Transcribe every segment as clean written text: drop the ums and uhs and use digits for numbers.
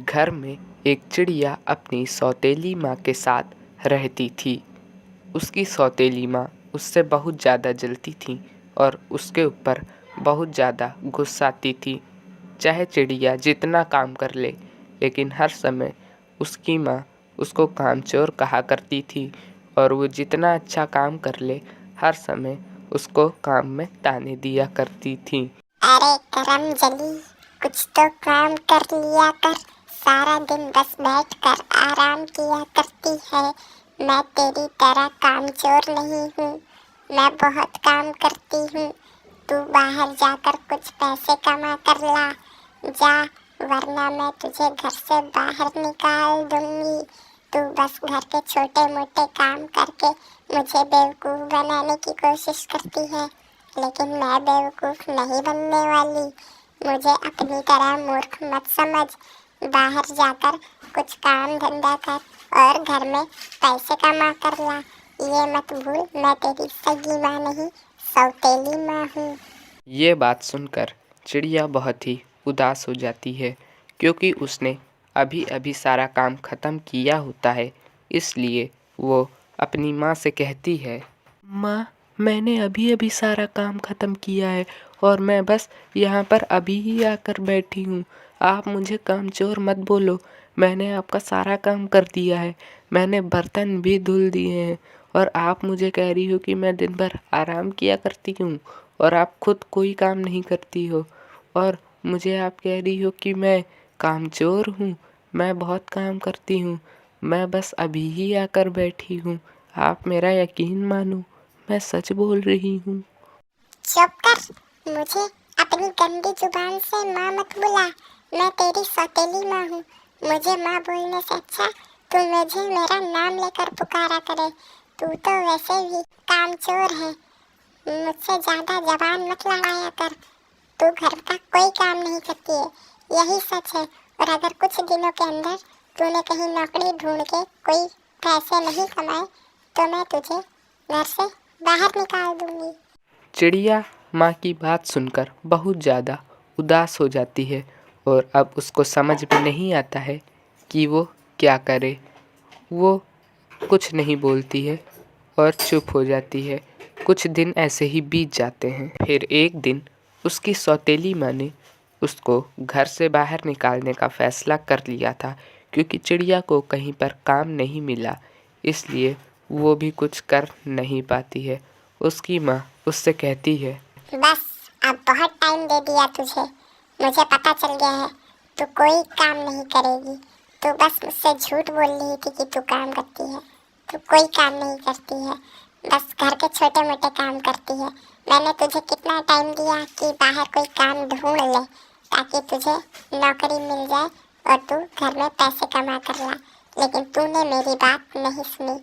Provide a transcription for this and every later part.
घर में एक चिड़िया अपनी सौतेली माँ के साथ रहती थी। उसकी सौतेली माँ उससे बहुत ज़्यादा जलती थी और उसके ऊपर बहुत ज़्यादा गुस्साती थी। चाहे चिड़िया जितना काम कर ले, लेकिन हर समय उसकी माँ उसको कामचोर कहा करती थी और वो जितना अच्छा काम कर ले, हर समय उसको काम में ताने दिया करती थी। अरे करम जली, कुछ तो काम कर लिया कर, सारा दिन बस बैठ कर आराम किया करती है। मैं तेरी तरह कामचोर नहीं हूँ, मैं बहुत काम करती हूँ। तू बाहर जाकर कुछ पैसे कमा कर ला जा, वरना मैं तुझे घर से बाहर निकाल दूंगी। तू बस घर के छोटे मोटे काम करके मुझे बेवकूफ़ बनाने की कोशिश करती है, लेकिन मैं बेवकूफ़ नहीं बनने वाली। मुझे अपनी तरह मूर्ख मत समझ। बाहर जाकर कुछ काम धंधा कर और घर में पैसे कमा कर ला। ये मत भूल, मैं तेरी सगी माँ नहीं, सौतेली माँ हूँ। ये बात सुनकर चिड़िया बहुत ही उदास हो जाती है, क्योंकि उसने अभी अभी सारा काम ख़त्म किया होता है। इसलिए वो अपनी माँ से कहती है, माँ, मैंने अभी अभी सारा काम ख़त्म किया है और मैं बस यहाँ पर अभी ही आकर बैठी हूँ। आप मुझे कामचोर मत बोलो। मैंने आपका सारा काम कर दिया है, मैंने बर्तन भी धुल दिए हैं और आप मुझे कह रही हो कि मैं दिन भर आराम किया करती हूँ और आप खुद कोई काम नहीं करती हो, और मुझे आप कह रही हो कि मैं कामचोर हूँ। मैं बहुत काम करती हूँ, मैं बस अभी ही आकर बैठी हूँ। आप मेरा यकीन मानो, मैं सच बोल रही हूँ। चुप कर, मुझे अपनी गंदी जुबान से माँ मत बुला। मैं तेरी सौतेली माँ हूँ। मुझे माँ बोलने से अच्छा तू मुझे मेरा नाम लेकर पुकारा करे। तू तो वैसे भी कामचोर है, मुझसे ज़्यादा जबान मत लड़ाया कर। तू घर का कोई काम नहीं करती है, यही सच है। और अगर कुछ दिनों के अंदर तूने कहीं नौकरी ढूंढ के कोई पैसे नहीं कमाए, तो मैं तुझे घर से बाहर निकाल दूंगी। चिड़िया माँ की बात सुनकर बहुत ज़्यादा उदास हो जाती है और अब उसको समझ में नहीं आता है कि वो क्या करे। वो कुछ नहीं बोलती है और चुप हो जाती है। कुछ दिन ऐसे ही बीत जाते हैं। फिर एक दिन उसकी सौतेली माँ ने उसको घर से बाहर निकालने का फैसला कर लिया था, क्योंकि चिड़िया को कहीं पर काम नहीं मिला, इसलिए वो भी कुछ कर नहीं पाती है। उसकी माँ उससे कहती है, बस अब बहुत टाइम दे दिया तुझे, मुझे पता चल गया है तू कोई काम नहीं करेगी। तू बस मुझसे झूठ बोल रही थी कि तू काम करती है। तू कोई काम नहीं करती है, बस घर के छोटे मोटे काम करती है। मैंने तुझे कितना टाइम दिया कि बाहर कोई काम ढूंढ ले, ताकि तुझे नौकरी मिल जाए और तू घर में पैसे कमा कर ला, लेकिन तूने मेरी बात नहीं सुनी।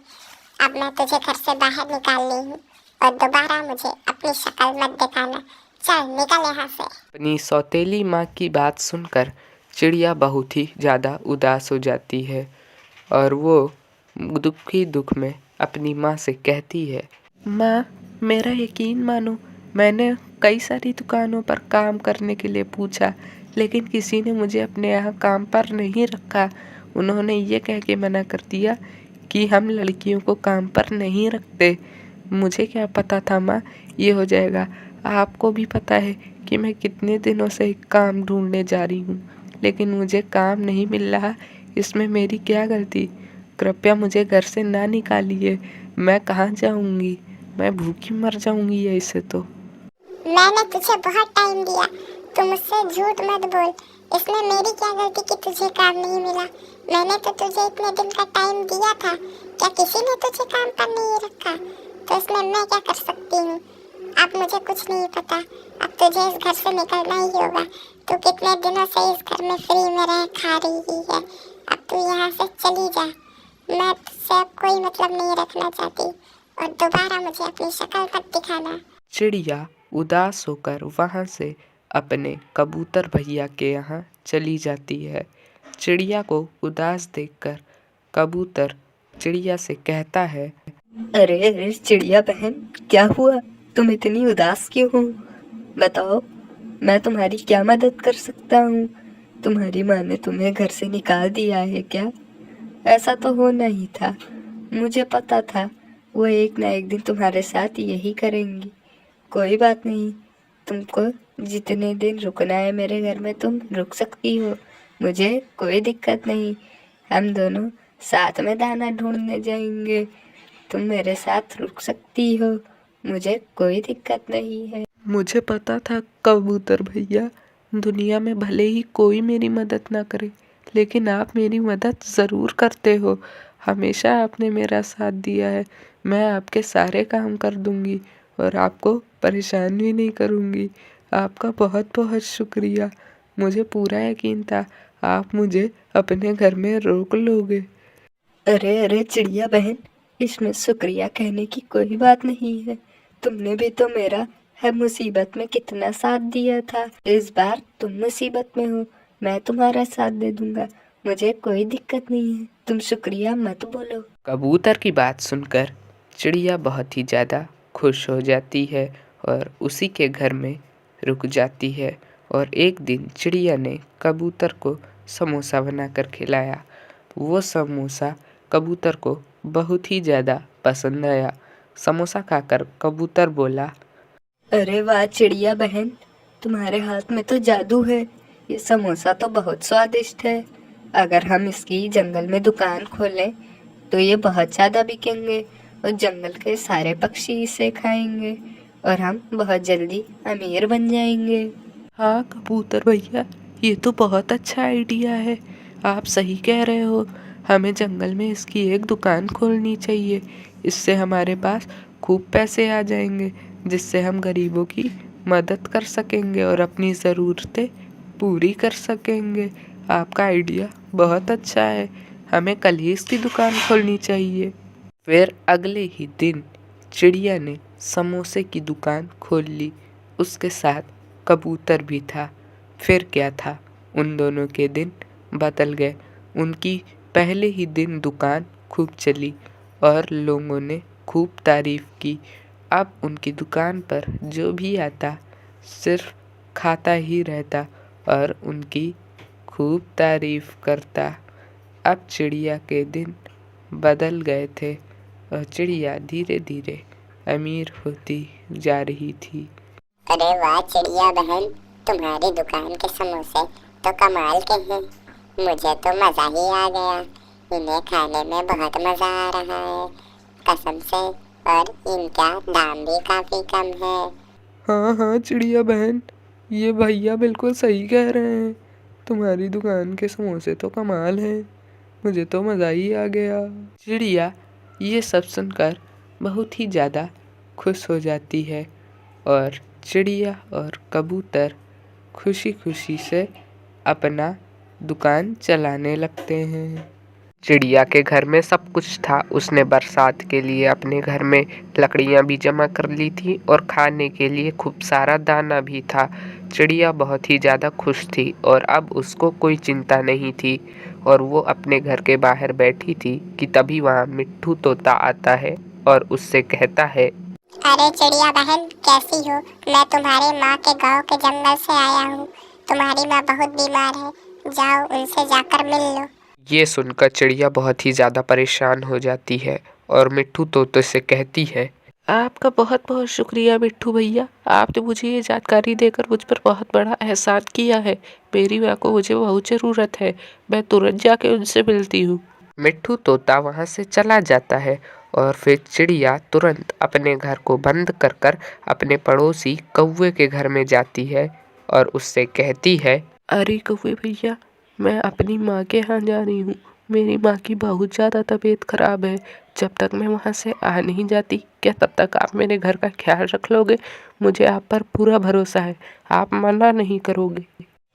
अब मैं तुझे घर से बाहर निकाल ली हूँ और दोबारा मुझे अपनी शक्ल मत दिखाना। चल निकल यहाँ से। अपनी सौतेली माँ की बात सुनकर चिड़िया बहुत ही ज़्यादा उदास हो जाती है और वो दुख में अपनी माँ से कहती है, माँ, मेरा यकीन मानो, मैंने कई सारी दुकानों पर काम करने के लिए पूछा, लेकिन किसी ने मुझे अपने यहाँ काम पर नहीं रखा। उन्होंने ये कह के मना कर दिया कि हम लड़कियों को काम पर नहीं रखते। मुझे क्या पता था माँ, ये हो जाएगा। आपको भी पता है कि मैं कितने दिनों से काम ढूंढने जा रही हूँ, लेकिन मुझे काम नहीं मिल रहा। इसमें मेरी क्या गलती? कृपया मुझे घर से ना निकालिए। मैं कहाँ जाऊँगी? मैं भूखी मर जाऊँगी ऐसे तो। मैंने तुझे बहुत टाइम दिया, तू मुझसे झूठ मत बोल। इसमें मेरी क्या गलती कि तुझे काम नहीं मिला? मैंने तो तुझे इतने दिन का टाइम दिया था, क्या किसी ने तुझे काम पर नहीं रखा? तो इसमें मैं क्या कर सकती हूँ? अब मुझे कुछ नहीं पता, अब तुझे इस घर से निकलना ही होगा। तू कितने दिनों से इस घर में फ्री में रह खा रही है, अब तू यहाँ से चली जा। मैं तुझसे अब कोई मतलब नहीं रखना चाहती और दोबारा मुझे अपनी शक्ल मत दिखाना। चिड़िया उदास होकर वहाँ से अपने कबूतर भैया के यहाँ चली जाती है। चिड़िया को उदास देखकर कबूतर चिड़िया से कहता है, अरे अरे चिड़िया बहन, क्या हुआ? तुम इतनी उदास क्यों हो? बताओ, मैं तुम्हारी क्या मदद कर सकता हूँ? तुम्हारी माँ ने तुम्हें घर से निकाल दिया है क्या? ऐसा तो होना ही था। मुझे पता था वो एक ना एक दिन तुम्हारे साथ यही करेंगी। कोई बात नहीं, तुमको जितने दिन रुकना है मेरे घर में तुम रुक सकती हो, मुझे कोई दिक्कत नहीं। हम दोनों साथ में दाना ढूंढने जाएंगे, तुम मेरे साथ रुक सकती हो, मुझे कोई दिक्कत नहीं है। मुझे पता था कबूतर भैया, दुनिया में भले ही कोई मेरी मदद ना करे, लेकिन आप मेरी मदद ज़रूर करते हो। हमेशा आपने मेरा साथ दिया है। मैं आपके सारे काम कर दूंगी और आपको परेशान भी नहीं करूंगी। आपका बहुत बहुत शुक्रिया। मुझे पूरा यकीन था आप मुझे अपने घर में रोक लोगे। अरे अरे चिड़िया बहन, इसमें शुक्रिया कहने की कोई बात नहीं है। तुमने भी तो मेरा हर मुसीबत में कितना साथ दिया था। इस बार तुम मुसीबत में हो, मैं तुम्हारा साथ दे दूंगा, मुझे कोई दिक्कत नहीं है। तुम शुक्रिया मत बोलो। कबूतर की बात सुनकर चिड़िया बहुत ही ज़्यादा खुश हो जाती है और उसी के घर में रुक जाती है। और एक दिन चिड़िया ने कबूतर को समोसा बनाकर खिलाया। वो समोसा कबूतर को बहुत ही ज़्यादा पसंद आया। समोसा खाकर कबूतर बोला, अरे वाह चिड़िया बहन, तुम्हारे हाथ में तो जादू है। ये समोसा तो बहुत स्वादिष्ट है। अगर हम इसकी जंगल में दुकान खोलें तो ये बहुत ज़्यादा बिकेंगे और जंगल के सारे पक्षी इसे खाएंगे और हम बहुत जल्दी अमीर बन जाएंगे। हाँ कबूतर भैया, ये तो बहुत अच्छा आइडिया है। आप सही कह रहे हो। हमें जंगल में इसकी एक दुकान खोलनी चाहिए। इससे हमारे पास खूब पैसे आ जाएंगे, जिससे हम गरीबों की मदद कर सकेंगे और अपनी ज़रूरतें पूरी कर सकेंगे। आपका आइडिया बहुत अच्छा है। हमें कल ही इसकी दुकान खोलनी चाहिए। फिर अगले ही दिन चिड़िया ने समोसे की दुकान खोल ली। उसके साथ कबूतर भी था। फिर क्या था, उन दोनों के दिन बदल गए। उनकी पहले ही दिन दुकान खूब चली और लोगों ने खूब तारीफ़ की। अब उनकी दुकान पर जो भी आता सिर्फ खाता ही रहता और उनकी खूब तारीफ़ करता। अब चिड़िया के दिन बदल गए थे और चिड़िया धीरे धीरे अमीर होती जा रही थी। अरे वाह चिड़िया बहन, तुम्हारी दुकान के समोसे तो कमाल के हैं। मुझे तो मज़ा ही आ गया। इन्हें खाने में बहुत मज़ा आ रहा है कसम से, और इनका दाम भी काफ़ी कम है। हाँ हाँ चिड़िया बहन, ये भैया बिल्कुल सही कह रहे हैं। तुम्हारी दुकान के समोसे तो कमाल हैं। मुझे तो मज़ा ही आ गया। चिड़िया ये सब सुनकर बहुत ही ज़्यादा खुश हो जाती है और चिड़िया और कबूतर खुशी खुशी से अपना दुकान चलाने लगते हैं। चिड़िया के घर में सब कुछ था। उसने बरसात के लिए अपने घर में लकड़ियाँ भी जमा कर ली थी और खाने के लिए खूब सारा दाना भी था। चिड़िया बहुत ही ज़्यादा खुश थी और अब उसको कोई चिंता नहीं थी और वो अपने घर के बाहर बैठी थी कि तभी वहाँ मिट्ठू तोता आता है और उससे कहता है, अरे चिड़िया बहन कैसी हो? मैं तुम्हारे माँ के गांव के जंगल से आया हूँ। तुम्हारी माँ बहुत बीमार है, जाओ उनसे जाकर मिल लो। ये सुनकर चिड़िया बहुत ही ज़्यादा परेशान हो जाती है और मिट्ठू तोते से कहती है, आपका बहुत बहुत शुक्रिया मिट्ठू भैया। आपने मुझे ये जानकारी देकर मुझ पर बहुत बड़ा एहसान किया है। मेरी माँ को मुझे बहुत ज़रूरत है। मैं तुरंत जाके उनसे मिलती हूँ। मिट्ठू तोता वहाँ से चला जाता है और फिर चिड़िया तुरंत अपने घर को बंद कर कर अपने पड़ोसी कौवे के घर में जाती है और उससे कहती है, अरे कौवे भैया, मैं अपनी माँ के यहाँ जा रही हूँ। मेरी माँ की बहुत ज़्यादा तबीयत खराब है। जब तक मैं वहाँ से आ नहीं जाती, क्या तब तक आप मेरे घर का ख्याल रख लोगे? मुझे आप पर पूरा भरोसा है, आप मना नहीं करोगे।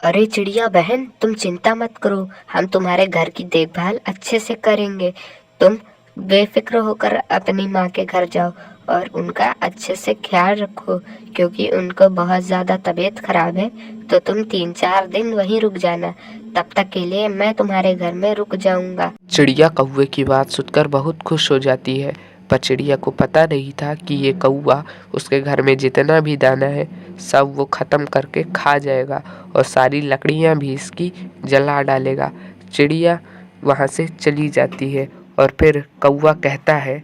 अरे चिड़िया बहन, तुम चिंता मत करो, हम तुम्हारे घर की देखभाल अच्छे से करेंगे। तुम बेफिक्र होकर अपनी माँ के घर जाओ और उनका अच्छे से ख्याल रखो, क्योंकि उनको बहुत ज़्यादा तबीयत खराब है। तो तुम 3-4 दिन वहीं रुक जाना, तब तक के लिए मैं तुम्हारे घर में रुक जाऊंगा। चिड़िया कौवे की बात सुनकर बहुत खुश हो जाती है। पर चिड़िया को पता नहीं था कि ये कौवा उसके घर में जितना भी दाना है सब वो ख़त्म करके खा जाएगा और सारी लकड़ियाँ भी इसकी जला डालेगा। चिड़िया वहाँ से चली जाती है और फिर कौवा कहता है,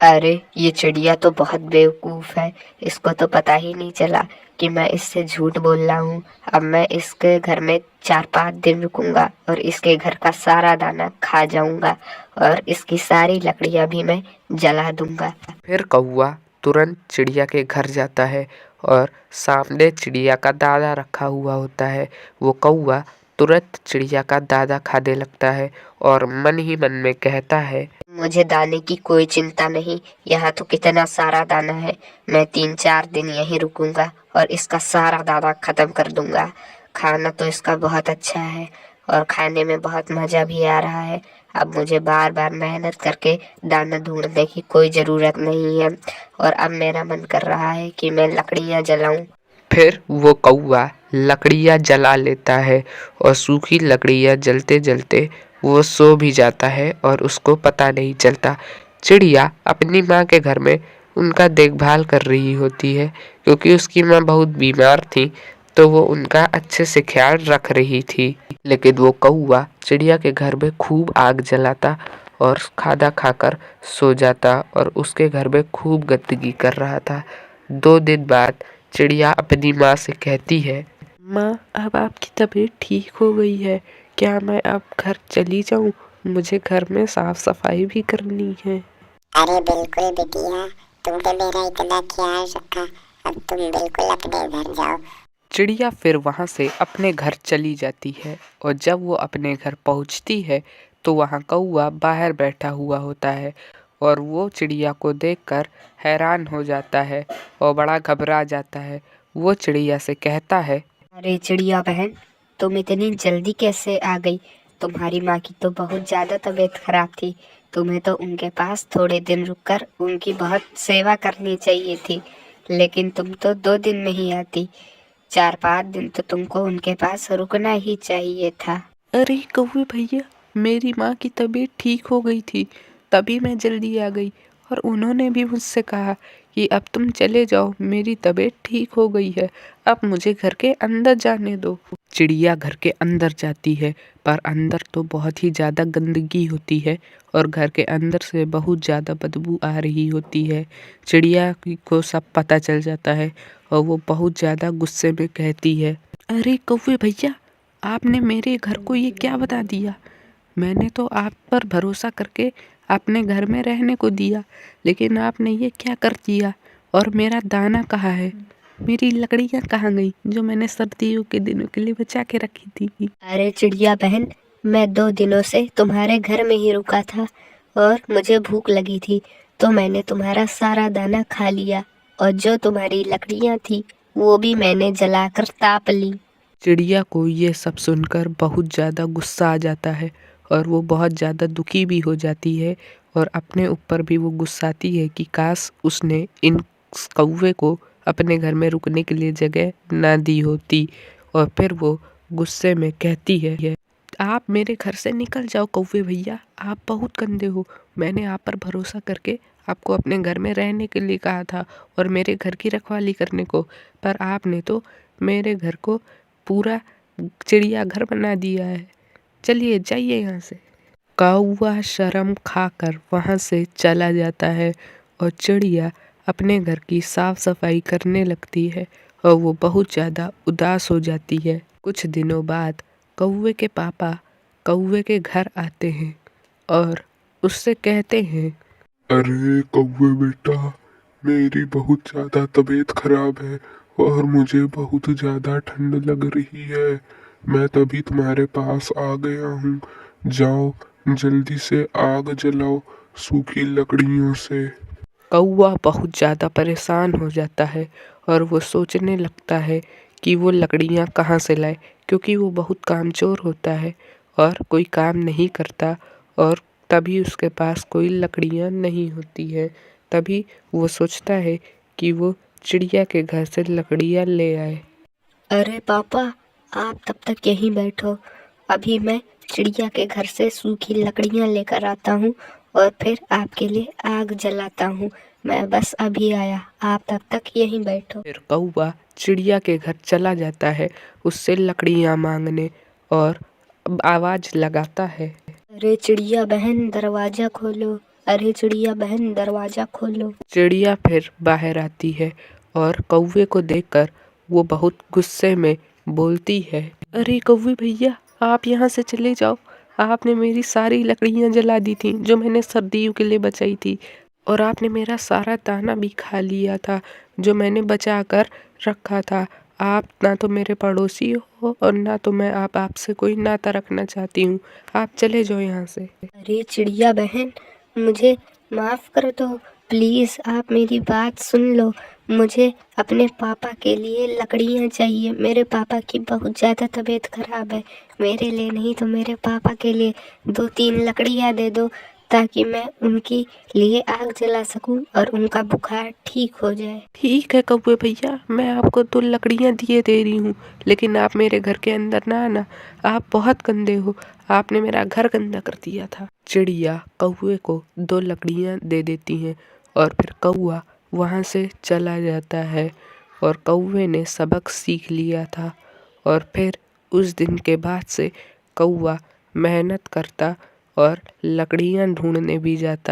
अरे ये चिड़िया तो बहुत बेवकूफ़ है, इसको तो पता ही नहीं चला कि मैं इससे झूठ बोल रहा हूँ। अब मैं इसके घर में 4-5 दिन रुकूंगा और इसके घर का सारा दाना खा जाऊंगा और इसकी सारी लकड़ियाँ भी मैं जला दूंगा। फिर कौवा तुरंत चिड़िया के घर जाता है और सामने चिड़िया का दाना रखा हुआ होता है। वो कौवा तुरंत चिड़िया का दाना खाने लगता है और मन ही मन में कहता है, मुझे दाने की कोई चिंता नहीं, यहाँ तो कितना सारा दाना है। मैं 3-4 दिन यहीं रुकूंगा और इसका सारा दाना खत्म कर दूंगा। खाना तो इसका बहुत अच्छा है और खाने में बहुत मज़ा भी आ रहा है। अब मुझे बार बार मेहनत करके दाना ढूंढने की कोई ज़रूरत नहीं है और अब मेरा मन कर रहा है कि मैं लकड़ियाँ जलाऊं। फिर वो कौवा लकड़ियाँ जला लेता है और सूखी लकड़ियाँ जलते जलते वो सो भी जाता है और उसको पता नहीं चलता। चिड़िया अपनी माँ के घर में उनका देखभाल कर रही होती है क्योंकि उसकी माँ बहुत बीमार थी, तो वो उनका अच्छे से ख्याल रख रही थी। लेकिन वो कौवा चिड़िया के घर में खूब आग जलाता और खाना खाकर सो जाता और उसके घर में खूब गंदगी कर रहा था। 2 दिन बाद चिड़िया अपनी माँ से कहती है, माँ अब आपकी तबीयत ठीक हो गई है, क्या मैं अब घर चली जाऊँ? मुझे घर में साफ सफाई भी करनी है। अरे बिल्कुल बिटिया, तुमने मेरा इतना ख्याल रखा, अब तुम बिल्कुल अपने घर जाओ। चिड़िया फिर वहाँ से अपने घर चली जाती है और जब वो अपने घर पहुँचती है तो वहाँ कौवा बाहर बैठा हुआ होता है और वो चिड़िया को देखकर हैरान हो जाता है और बड़ा घबरा जाता है। वो चिड़िया से कहता है, अरे चिड़िया बहन, तुम इतनी जल्दी कैसे आ गई? तुम्हारी माँ की तो बहुत ज़्यादा तबीयत खराब थी, तुम्हें तो उनके पास थोड़े दिन रुककर उनकी बहुत सेवा करनी चाहिए थी, लेकिन तुम तो 2 दिन में ही आती। 4-5 दिन तो तुमको उनके पास रुकना ही चाहिए था। अरे कौवे भैया, मेरी माँ की तबीयत ठीक हो गई थी तभी मैं जल्दी आ गई और उन्होंने भी मुझसे कहा कि अब तुम चले जाओ, मेरी तबीयत ठीक हो गई है, अब मुझे घर के अंदर जाने दो। चिड़िया घर के अंदर जाती है पर अंदर तो बहुत ही ज़्यादा गंदगी होती है और घर के अंदर से बहुत ज़्यादा बदबू आ रही होती है। चिड़िया को सब पता चल जाता है और वो बहुत ज़्यादा गुस्से में कहती है, अरे कौवे भैया, आपने मेरे घर को ये क्या बता दिया? मैंने तो आप पर भरोसा करके अपने घर में रहने को दिया, लेकिन आपने ये क्या कर दिया? और मेरा दाना कहाँ है? मेरी लकड़ियाँ कहाँ गई जो मैंने सर्दियों के दिनों के लिए बचा के रखी थी? अरे चिड़िया बहन, मैं 2 दिनों से तुम्हारे घर में ही रुका था और मुझे भूख लगी थी, तो मैंने तुम्हारा सारा दाना खा लिया और जो तुम्हारी लकड़ियाँ थी वो भी मैंने जलाकर ताप ली। चिड़िया को ये सब सुनकर बहुत ज़्यादा गुस्सा आ जाता है और वो बहुत ज़्यादा दुखी भी हो जाती है और अपने ऊपर भी वो गुस्साती है कि काश उसने इन कौवे को अपने घर में रुकने के लिए जगह ना दी होती। और फिर वो गुस्से में कहती है, आप मेरे घर से निकल जाओ कौवे भैया, आप बहुत गंदे हो। मैंने आप पर भरोसा करके आपको अपने घर में रहने के लिए कहा था और मेरे घर की रखवाली करने को, पर आपने तो मेरे घर को पूरा चिड़िया घर बना दिया है। चलिए जाइए यहाँ से। कौवा शर्म खाकर वहाँ से चला जाता है और चिड़िया अपने घर की साफ सफाई करने लगती है और वो बहुत ज़्यादा उदास हो जाती है। कुछ दिनों बाद कौवे के पापा कौवे के घर आते हैं और उससे कहते हैं, अरे कौवे बेटा, मेरी बहुत ज़्यादा तबीयत खराब है और मुझे बहुत ज़्यादा ठंड लग रही है। मैं तभी तुम्हारे पास आ गया हूँ। जाओ जल्दी से आग जलाओ सूखी लकड़ियों से। कौवा बहुत ज़्यादा परेशान हो जाता है और वो सोचने लगता है कि वो लकड़ियाँ कहाँ से लाए, क्योंकि वो बहुत कामचोर होता है और कोई काम नहीं करता और तभी उसके पास कोई लकड़ियाँ नहीं होती है। तभी वो सोचता है कि वो चिड़िया के घर से लकड़ियाँ ले आए। अरे पापा, आप तब तक यहीं बैठो, अभी मैं चिड़िया के घर से सूखी लकड़ियाँ लेकर आता हूँ और फिर आपके लिए आग जलाता हूँ। मैं बस अभी आया, आप तब तक यहीं बैठो। फिर कौवा चिड़िया के घर चला जाता है उससे लकड़ियाँ मांगने और आवाज लगाता है। अरे चिड़िया बहन दरवाजा खोलो, अरे चिड़िया बहन दरवाजा खोलो। चिड़िया फिर बाहर आती है और कौवे को देखकर वो बहुत गुस्से में बोलती है, अरे कौवे भैया, आप यहाँ से चले जाओ। आपने मेरी सारी लकड़ियाँ जला दी थी जो मैंने सर्दियों के लिए बचाई थी, और आपने मेरा सारा दाना भी खा लिया था जो मैंने बचा कर रखा था। आप ना तो मेरे पड़ोसी हो और ना तो मैं आपसे कोई नाता रखना चाहती हूँ। आप चले जाओ यहाँ से। अरे चिड़िया बहन, मुझे माफ़ कर दो, प्लीज़ आप मेरी बात सुन लो। मुझे अपने पापा के लिए लकड़ियाँ चाहिए। मेरे पापा की बहुत ज़्यादा तबीयत ख़राब है। मेरे लिए नहीं तो मेरे पापा के लिए 2-3 लकड़ियाँ दे दो, ताकि मैं उनके लिए आग जला सकूं और उनका बुखार ठीक हो जाए। ठीक है कौवे भैया, मैं आपको 2 लकड़ियाँ दिए दे रही हूँ, लेकिन आप मेरे घर के अंदर ना आना। आप बहुत गंदे हो, आपने मेरा घर गंदा कर दिया था। चिड़िया कौवे को 2 लकड़ियाँ दे देती हैं और फिर कौवा वहाँ से चला जाता है। और कौवे ने सबक सीख लिया था और फिर उस दिन के बाद से कौवा मेहनत करता और लकड़ियाँ ढूंढने भी जाता।